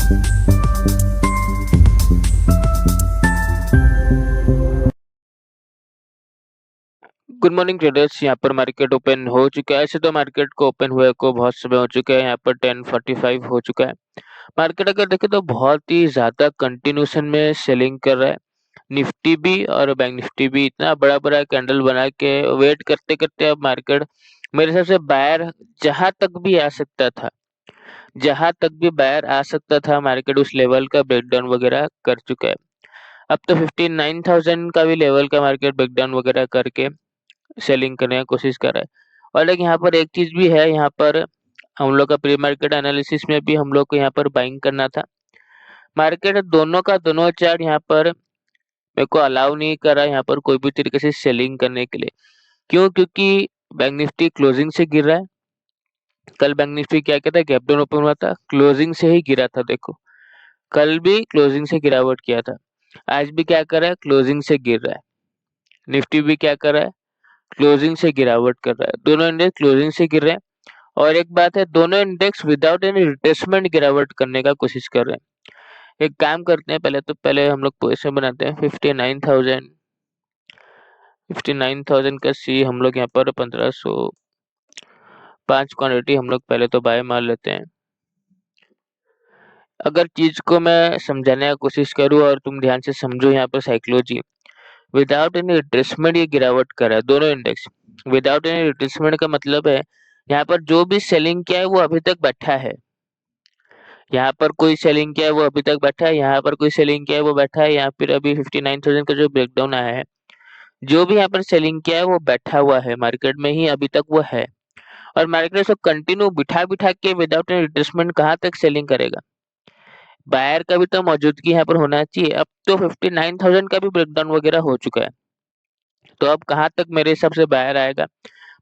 Good morning traders. यहाँ पर market open हो चुका है। ऐसे तो मार्केट को ओपन हुए को बहुत समय हो चुका है। यहाँ पर 10:45 हो चुका है। मार्केट अगर देखें तो बहुत ही ज्यादा कंटिन्यूशन में सेलिंग कर रहा है। निफ्टी भी और बैंक निफ्टी भी इतना बड़ा बड़ा कैंडल बना के वेट करते करते अब मार्केट मेरे हिसाब से बायर जहां तक भी आ सकता था, जहां तक भी बायर आ सकता था, मार्केट उस लेवल का ब्रेकडाउन वगैरह कर चुका है। अब तो 59,000 का भी लेवल का मार्केट ब्रेकडाउन वगैरह करके सेलिंग करने की कोशिश कर रहा है। और लेकिन यहाँ पर एक चीज भी है, यहाँ पर हम लोग का प्री मार्केट एनालिसिस में भी हम लोग को यहाँ पर बाइंग करना था। मार्केट दोनों का दोनों चार्ट यहाँ पर मेरे को अलाउ नहीं कर रहा है यहाँ पर कोई भी तरीके से सेलिंग करने के लिए। क्यों? क्योंकि बैंक निफ्टी क्लोजिंग से गिर रहा है। कल बैंक निफ्टी क्या कहता है, गैप डाउन ओपन हुआ था, क्लोजिंग से ही गिरा था। देखो कल भी क्लोजिंग से गिरावट किया था, आज भी क्या कर रहा है, क्लोजिंग से गिर रहा है। निफ्टी भी क्या कर रहा है, क्लोजिंग से गिरावट कर रहा है। दोनों इंडेक्स क्लोजिंग से गिर रहे हैं। और एक बात है, दोनों इंडेक्स विदाउट एनी रिट्रेसमेंट गिरावट करने का कोशिश कर रहे हैं। एक काम करते हैं, पहले हम लोग पोजीशन बनाते हैं 59,000 का सी हम लोग यहाँ पर 1505 क्वांटिटी हम लोग पहले तो बाय मार लेते हैं। अगर चीज को मैं समझाने का कोशिश करूँ और तुम ध्यान से समझो यहाँ पर साइकोलॉजी, विदाउट एनी रिट्रेसमेंट ये गिरावट कर रहा है दोनों इंडेक्स। विदाउट एनी रिट्रेसमेंट का मतलब है यहाँ पर जो भी सेलिंग किया है वो अभी तक बैठा है। यहाँ पर कोई सेलिंग किया है वो अभी तक बैठा है, यहाँ पर कोई सेलिंग किया है वो बैठा है, यहाँ पर अभी 59,000 का जो ब्रेकडाउन आया है, जो भी यहाँ पर सेलिंग किया है वो बैठा हुआ है मार्केट में ही अभी तक वो है। और मार्केट उसको कंटिन्यू बिठा बिठा के विदाउट एनी रिट्रेसमेंट कहाँ तक सेलिंग करेगा? बायर का भी तो मौजूदगी यहाँ पर होना चाहिए। अब तो 59,000 का भी ब्रेकडाउन वगैरह हो चुका है, तो अब कहाँ तक मेरे हिसाब से बायर आएगा?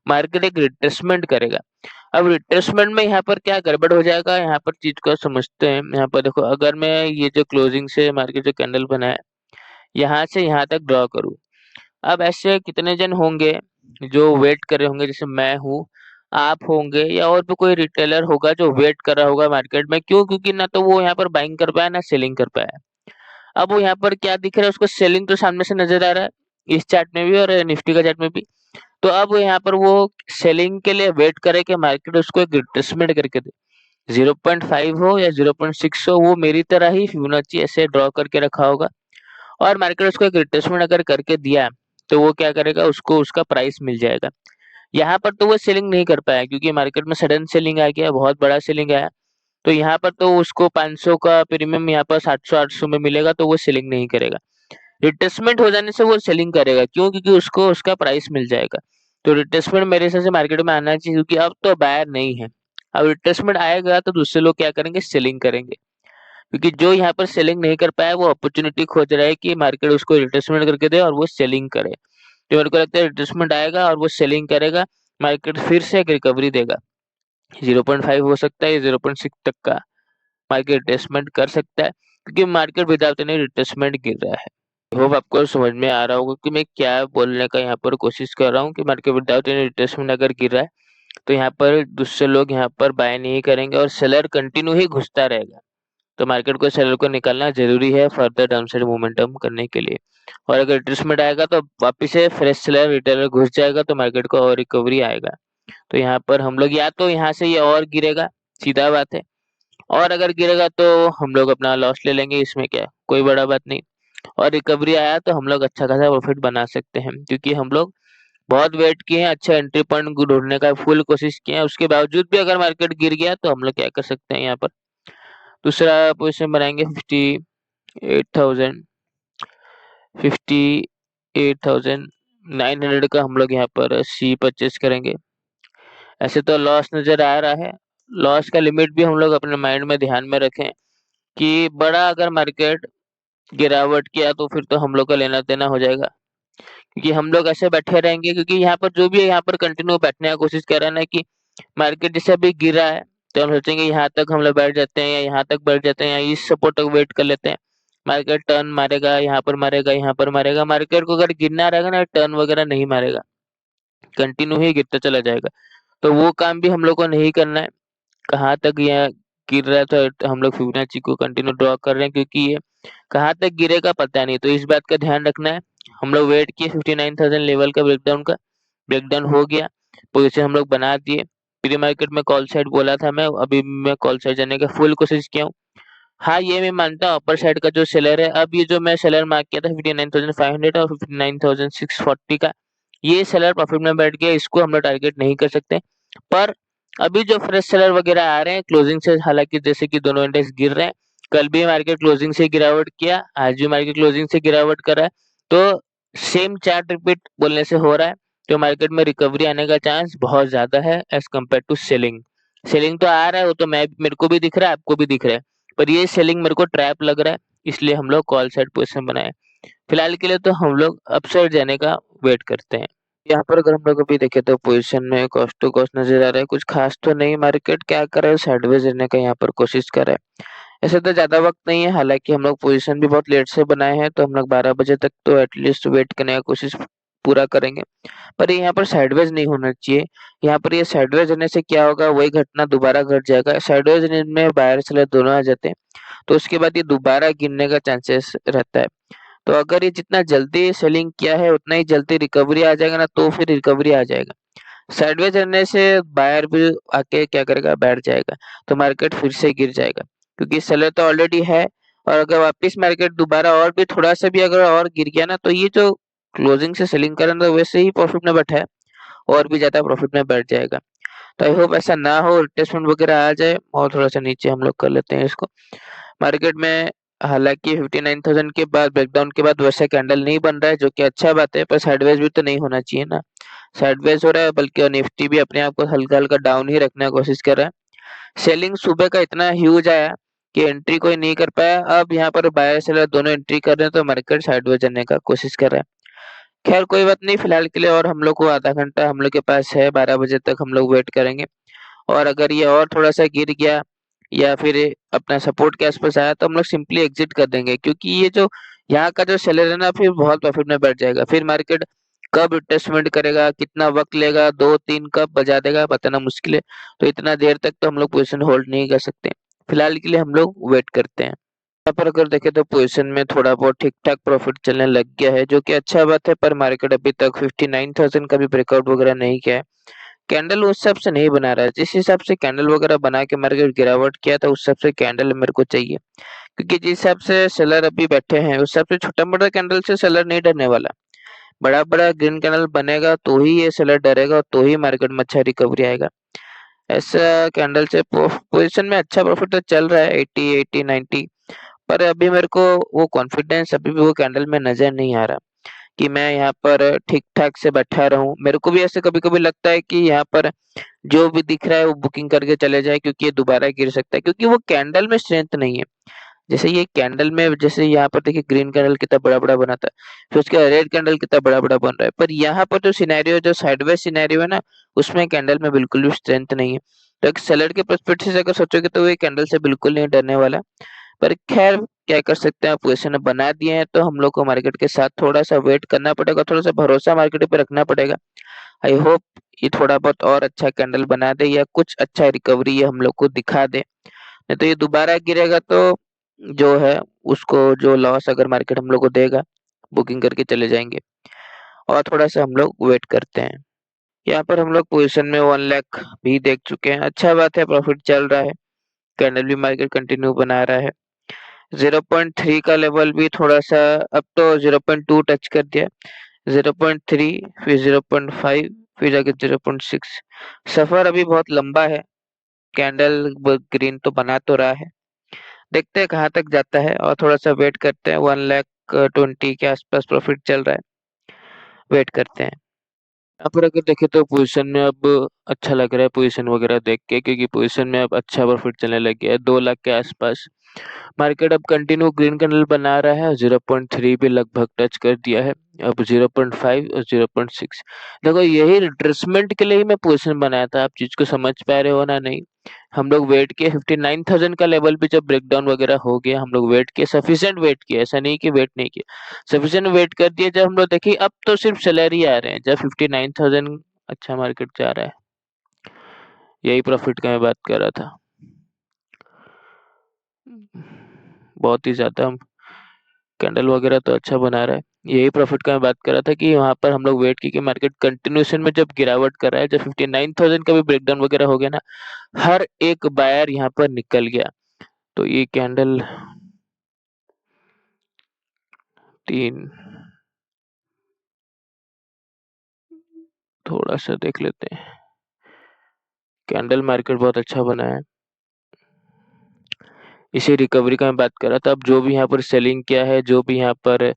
मार्केट एक रिट्रेसमेंट करेगा। अब रिट्रेसमेंट में यहाँ पर क्या गड़बड़ हो जाएगा, यहाँ पर चीज को समझते हैं। यहाँ पर देखो, अगर मैं ये जो क्लोजिंग से मार्केट जो कैंडल बना है, यहाँ से यहाँ तक ड्रॉ करूँ, अब ऐसे कितने जन होंगे जो वेट कर रहे होंगे? जैसे मैं हूँ, आप होंगे, या और भी कोई रिटेलर होगा जो वेट कर रहा होगा मार्केट में। क्यों? क्योंकि ना तो वो यहाँ पर बाइंग कर पाया ना सेलिंग कर पाया। अब वो यहाँ पर क्या दिख रहा है, उसको सेलिंग तो सामने से नजर आ रहा है, इस चार्ट में भी और निफ्टी का चार्ट में भी। तो अब यहाँ पर वो सेलिंग के लिए वेट करे कि मार्केट उसको एक रिट्रेसमेंट करके दे। 0.5 हो या 0.6 हो, वो मेरी तरह ही फिबोनाची ऐसे ड्रॉ करके रखा होगा। और मार्केट उसको एक रिट्रेसमेंट अगर करके दिया, तो वो क्या करेगा, उसको उसका प्राइस मिल जाएगा। यहाँ पर तो वो सेलिंग नहीं कर पाया क्योंकि मार्केट में सडन सेलिंग आ गया, बहुत बड़ा सेलिंग आया। तो यहाँ पर तो उसको 500 का प्रीमियम यहाँ पर 700-800 में मिलेगा, तो वो सेलिंग नहीं करेगा। रिट्रेसमेंट हो जाने से वो सेलिंग करेगा। क्यों? क्योंकि उसको उसका प्राइस मिल जाएगा। तो रिट्रेसमेंट मेरे हिसाब से मार्केट में आना चाहिए, क्योंकि अब तो बायर नहीं है। अब रिट्रेसमेंट आएगा तो दूसरे लोग क्या करेंगे, सेलिंग करेंगे। क्योंकि जो यहाँ पर सेलिंग नहीं कर पाया वो अपॉर्चुनिटी खोज रहा है कि मार्केट उसको रिट्रेसमेंट करके दे और वो सेलिंग करे। तो मेरे को लगता है रिट्रेसमेंट आएगा और वो सेलिंग करेगा, मार्केट फिर से एक रिकवरी देगा। 0.5 हो सकता है या 0.6 तक का मार्केट रिट्रेसमेंट कर सकता है, क्योंकि मार्केट विदाउट एनी रिट्रेसमेंट गिर रहा है। होप आपको समझ में आ रहा होगा कि मैं क्या बोलने का यहाँ पर कोशिश कर रहा हूँ, कि मार्केट विदाउट एनी रिट्रेसमेंट अगर गिर रहा है तो यहाँ पर दूसरे लोग यहाँ पर बाय नहीं करेंगे और सेलर कंटिन्यू ही घुसता रहेगा। तो मार्केट को, सेलर को निकालना जरूरी है फर्दर डाउनसाइड मोमेंटम करने के लिए। और अगर रिट्रेसमेंट आएगा तो वापिस से फ्रेश सेलर रिटेलर घुस जाएगा, तो मार्केट को और रिकवरी आएगा। तो यहाँ पर हम लोग या तो यहाँ से ये और गिरेगा, सीधा बात है, और अगर गिरेगा तो हम लोग अपना लॉस ले लेंगे, इसमें क्या है, कोई बड़ा बात नहीं। और रिकवरी आया तो हम लोग अच्छा खासा प्रॉफिट बना सकते हैं, क्योंकि हम लोग बहुत वेट किए हैं, अच्छा एंट्री पॉइंट ढूंढने का फुल कोशिश किए हैं। उसके बावजूद भी अगर मार्केट गिर गया तो हम लोग क्या कर सकते हैं, यहाँ पर दूसरा पोजीशन बनाएंगे 58,000, 58,900 का हम लोग यहाँ पर सी परचेज करेंगे। ऐसे तो लॉस नजर आ रहा है, लॉस का लिमिट भी हम लोग अपने माइंड में ध्यान में रखें कि बड़ा अगर मार्केट गिरावट किया तो फिर तो हम लोग का लेना देना हो जाएगा। क्योंकि हम लोग ऐसे बैठे रहेंगे, क्योंकि यहाँ पर जो भी है यहाँ पर कंटिन्यू बैठने का कोशिश कर रहा है ना, कि मार्केट जैसे अभी गिरा है तो हम सोचेंगे यहाँ तक हम लोग बैठ जाते हैं या यहाँ तक बैठ जाते हैं या इस सपोर्ट तक वेट कर लेते हैं। मार्केट टर्न मारेगा, यहाँ पर मारेगा, यहाँ पर मारेगा। मार्केट को अगर गिरना रहेगा ना, टर्न वगैरह नहीं मारेगा, कंटिन्यू ही गिरता चला जाएगा। तो वो काम भी हम लोग को नहीं करना है। कहाँ तक यह गिर रहा है तो हम लोग फिबोनाची को कंटिन्यू ड्रॉ कर रहे हैं, क्योंकि ये कहाँ तक गिरेगा पता नहीं, तो इस बात का ध्यान रखना है। हम लोग वेट किए 59,000 लेवल का ब्रेकडाउन हो गया, पोजीशन हम लोग बना दिए। प्री मार्केट में कॉल साइड बोला था मैं, अभी मैं कॉल साइड जाने का फुल कोशिश किया हूँ। हाँ, ये मैं मानता हूँ अपर साइड का जो सेलर है, अब ये जो मैं सेलर मार्क किया था 59,500 और 59,640 का, ये सेलर प्रॉफिट में बैठ गया, इसको हम लोग टारगेट नहीं कर सकते। पर अभी जो फ्रेश सेलर वगैरह आ रहे हैं क्लोजिंग से, हालांकि जैसे कि दोनों इंडेक्स गिर रहे हैं, कल भी मार्केट क्लोजिंग से गिरावट किया, आज भी मार्केट क्लोजिंग से गिरावट कर रहा है, तो सेम चार्ट रिपीट बोलने से हो रहा है, तो मार्केट में रिकवरी आने का चांस बहुत ज्यादा है as compared to selling. Selling तो आ रहा है, वो तो मैं मेरे को भी दिख रहा है, आपको भी दिख रहा है, पर ये सेलिंग मेरे को ट्रैप लग रहा है, इसलिए हम लोग कॉल साइड पोजीशन बनाए। फिलहाल के लिए तो हम लोग अपसाइड जाने का वेट करते हैं। यहाँ पर अगर हम लोग अभी देखें तो पोजीशन में कॉस्ट टू कॉस्ट नजर आ रहा है, कुछ खास तो नहीं, मार्केट क्या कर रहा है, साइडवेज रहने का यहाँ पर कोशिश कर रहा है। ऐसे तो ज्यादा वक्त नहीं है, हालांकि हम लोग पोजीशन भी बहुत लेट से बनाए हैं, तो हम लोग 12 बजे तक तो एटलीस्ट वेट करने का कोशिश पूरा करेंगे। पर यहाँ पर साइडवेज नहीं होना चाहिए। यहाँ पर ये साइडवेज रहने से क्या होगा, वही घटना दोबारा घट जाएगा। साइडवेज में बायर सेलर दोनों आ जाते हैं, तो उसके बाद ये दोबारा गिरने का चांसेस रहता है। तो अगर ये जितना जल्दी सेलिंग किया है उतना ही जल्दी रिकवरी आ जाएगा ना, तो फिर रिकवरी आ जाएगा। साइडवेज रहने से बायर भी आके क्या करेगा, बैठ जाएगा, तो मार्केट फिर से गिर जाएगा, क्योंकि सेलर तो ऑलरेडी है। और अगर वापस मार्केट दोबारा और भी थोड़ा सा भी अगर और गिर गया ना, तो ये जो क्लोजिंग से सेलिंग कर रहा था वैसे ही प्रॉफिट में बैठा है, और भी ज्यादा प्रॉफिट में बैठ जाएगा। तो आई होप ऐसा ना हो, रिट्रेसमेंट वगैरह आ जाए और थोड़ा सा नीचे हम लोग कर लेते हैं इसको मार्केट में। हालांकि 59,000 के बाद ब्रेकडाउन के बाद वैसा कैंडल नहीं बन रहा है, जो कि अच्छा बात है, पर साइडवेज भी तो नहीं होना चाहिए ना। साइडवेज हो रहा है, बल्कि निफ्टी भी अपने आप को हल्का हल्का डाउन ही रखने की कोशिश कर रहा है। सेलिंग सुबह का इतना ह्यूज आया कि एंट्री कोई नहीं कर पाया। अब यहाँ पर बायर सेलर दोनों एंट्री कर रहे हैं, तो मार्केट साइडवेज जाने का कोशिश कर रहा है। खैर कोई बात नहीं, फिलहाल के लिए और हम लोग को आधा घंटा हम लोग के पास है, 12 बजे तक हम लोग वेट करेंगे। और अगर ये और थोड़ा सा गिर गया या फिर अपना सपोर्ट के आसपास आया, तो हम लोग सिंपली एग्जिट कर देंगे, क्योंकि ये जो यहाँ का जो सेलर है ना, फिर बहुत प्रॉफिट में बैठ जाएगा। फिर मार्केट कब रिट्रेसमेंट करेगा, कितना वक्त लेगा, 2-3 कब बजा देगा, बताना मुश्किल है। तो इतना देर तक तो हम लोग पोजीशन होल्ड नहीं कर सकते। फिलहाल के लिए हम लोग वेट करते हैं। यहाँ पर अगर देखें तो पोजीशन में थोड़ा बहुत ठीक ठाक प्रॉफिट चलने लग गया है, जो कि अच्छा बात है, पर मार्केट अभी तक 59,000 का भी ब्रेकआउट वगैरह नहीं किया है। कैंडल उस हिसाब से नहीं बना रहा है, जिस हिसाब से कैंडल वगैरह बना के मार्केट गिरावट किया था, उस हिसाब से कैंडल मेरे को चाहिए। क्योंकि जिस हिसाब से सेलर अभी बैठे हैं, उस हिसाब से छोटा मोटा कैंडल से सेलर नहीं डरने वाला। बड़ा बड़ा ग्रीन कैंडल बनेगा तो ही ये सेलर डरेगा, और तो ही मार्केट में अच्छा रिकवरी आएगा। ऐसा कैंडल से पोजीशन में अच्छा प्रॉफिट तो चल रहा है, 80, 90, पर अभी मेरे को वो कॉन्फिडेंस अभी भी वो कैंडल में नजर नहीं आ रहा कि मैं यहाँ पर ठीक ठाक से बैठा रहूं। मेरे को भी ऐसे कभी कभी लगता है कि यहाँ पर जो भी दिख रहा है वो बुकिंग करके चले जाए, क्योंकि ये दोबारा गिर सकता है, क्योंकि वो कैंडल में स्ट्रेंथ नहीं है। जैसे ये कैंडल में, जैसे यहाँ पर देखिए ग्रीन कैंडल कितना बड़ा बड़ा बना था, फिर उसके बाद रेड कैंडल कितना बड़ा बड़ा बन रहा है, पर यहाँ पर जो सिनेरियो, जो साइडवेज सिनेरियो है ना, उसमें कैंडल में बिल्कुल भी स्ट्रेंथ नहीं है। तो एक सेलर के पर्सपेक्टिव से अगर सोचोगे तो ये कैंडल से बिल्कुल नहीं डरने वाला। पर खैर क्या कर सकते हैं, पोजीशन बना दिए हैं, तो हम लोग को मार्केट के साथ थोड़ा सा वेट करना पड़ेगा, थोड़ा सा भरोसा मार्केट पे रखना पड़ेगा। आई होप ये थोड़ा बहुत और अच्छा कैंडल बना दे, या कुछ अच्छा रिकवरी ये हम लोग को दिखा दे। नहीं तो ये दोबारा गिरेगा तो जो है उसको, जो लॉस अगर मार्केट हम लोग को देगा, बुकिंग करके चले जाएंगे। और थोड़ा सा हम लोग वेट करते हैं। यहाँ पर हम लोग पोजीशन में 1 लाख भी देख चुके हैं, अच्छा बात है, प्रॉफिट चल रहा है, कैंडल भी मार्केट कंटिन्यू बना रहा है। 0.3 का लेवल भी थोड़ा सा, अब तो 0.2 टच कर दिया, 0.3, फिर 0.5, फिर जाके 0.6। सफर अभी बहुत लंबा है, कैंडल ग्रीन तो बना तो रहा है, देखते हैं कहाँ तक जाता है, और थोड़ा सा वेट करते हैं। 1 लाख 20 के आसपास प्रॉफिट चल रहा है, वेट करते हैं। यहाँ पर अगर देखें तो पोजीशन में अब अच्छा लग रहा है, पोजीशन वगैरह देख के, क्योंकि पोजीशन में अब अच्छा प्रॉफिट चलने लग गया है, 2 लाख के आसपास। मार्केट अब कंटिन्यू ग्रीन कैंडल बना रहा है, 0.3 भी लगभग टच कर दिया है, अब 0.5 और 0.6। देखो यही रिट्रेसमेंट के लिए ही मैं पोजीशन बनाया था, आप चीज को समझ पा रहे हो ना नहीं। हम लोग वेट किए 59,000 का लेवल भी, जब ब्रेकडाउन वगैरह हो गया हम लोग वेट किए, सफिशिएंट वेट किया, ऐसा नहीं कि वेट नहीं किया, सफिशिएंट वेट कर दिया। जब हम लोग देखिए अब तो सिर्फ सैलरी आ रहे हैं, जब 59,000 अच्छा मार्केट जा रहा है, यही प्रॉफिट का मैं बात कर रहा था। बहुत ही ज़्यादा कैंडल वगैरह तो अच्छा बना रहा है। यही प्रॉफिट का मैं बात कर रहा था कि वहाँ पर हम लोग वेट की कि मार्केट कंटिन्यूएशन में जब गिरावट कर रहा है, जब 59,000 का भी ब्रेकडाउन वगैरह हो गया ना, हर एक बायर यहाँ पर निकल गया। तो ये कैंडल 3 थोड़ा सा देख लेते हैं। कैंडल मार्केट बहुत अच्छा बना है। इसी रिकवरी का मैं बात कर रहा था। अब जो भी यहाँ पर सेलिंग किया है, जो भी यहाँ पर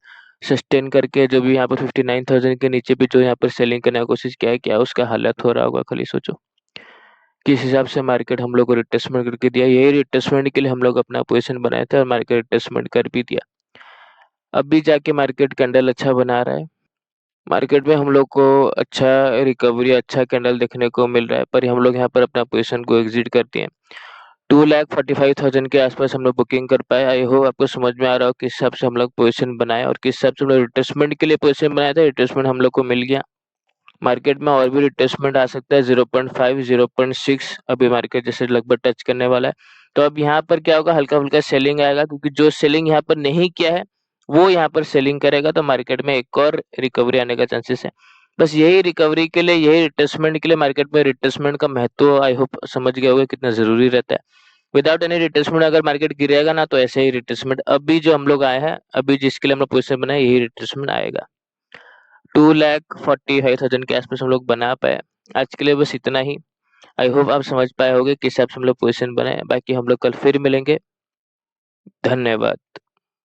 सस्टेन करके, जो भी यहाँ पर 59,000 के नीचे भी जो यहाँ पर सेलिंग करने की कोशिश किया है, क्या उसका हालत हो रहा होगा, खाली सोचो। किस हिसाब से मार्केट हम लोग को रिट्रेसमेंट करके दिया। यही रिट्रेसमेंट के लिए हम लोग अपना पोजीशन बनाए थे और मार्केट रिट्रेसमेंट कर भी दिया। अब भी जाके मार्केट कैंडल अच्छा बना रहा है। मार्केट में हम लोग को अच्छा रिकवरी, अच्छा कैंडल देखने को मिल रहा है, पर हम लोग यहाँ पर अपना पोजीशन को एग्जिट करते हैं। 2,45,000 के आसपास हम लोग बुकिंग कर पाए। आई होप आपको समझ में आ रहा हो किस हिसाब से हम लोग पोजीशन बनाए और किस हिसाब से हम लोग रिट्रेसमेंट के लिए पोजीशन बनाया था। रिट्रेसमेंट हम लोग को मिल गया। मार्केट में और भी रिट्रेसमेंट आ सकता है, 0.5, 0.6 अभी मार्केट जैसे लगभग टच करने वाला है। तो अब यहाँ पर क्या होगा, हल्का-फुल्का सेलिंग आएगा, क्योंकि जो सेलिंग यहाँ पर नहीं किया है, वो यहाँ पर सेलिंग करेगा, तो मार्केट में एक और रिकवरी आने का चांसेस है। बस यही रिकवरी के लिए, यही रिट्रेसमेंट के लिए मार्केट में रिट्रेसमेंट का महत्व आई होप समझ गए होंगे कितना ज़रूरी रहता है। विदाउट एनी रिट्रेसमेंट अगर मार्केट गिरेगा ना, तो ऐसे ही रिट्रेसमेंट अभी जो हम लोग आए हैं, अभी जिसके लिए हम लोग पोजीशन बनाए, यही रिट्रेसमेंट आएगा। 2,45,000 के आसपास हम लोग बना पाए। आज के लिए बस इतना ही। आई होप आप समझ पाए होंगे किस हिसाब से हम लोग पोजीशन बनाए। बाकी हम लोग कल फिर मिलेंगे। धन्यवाद।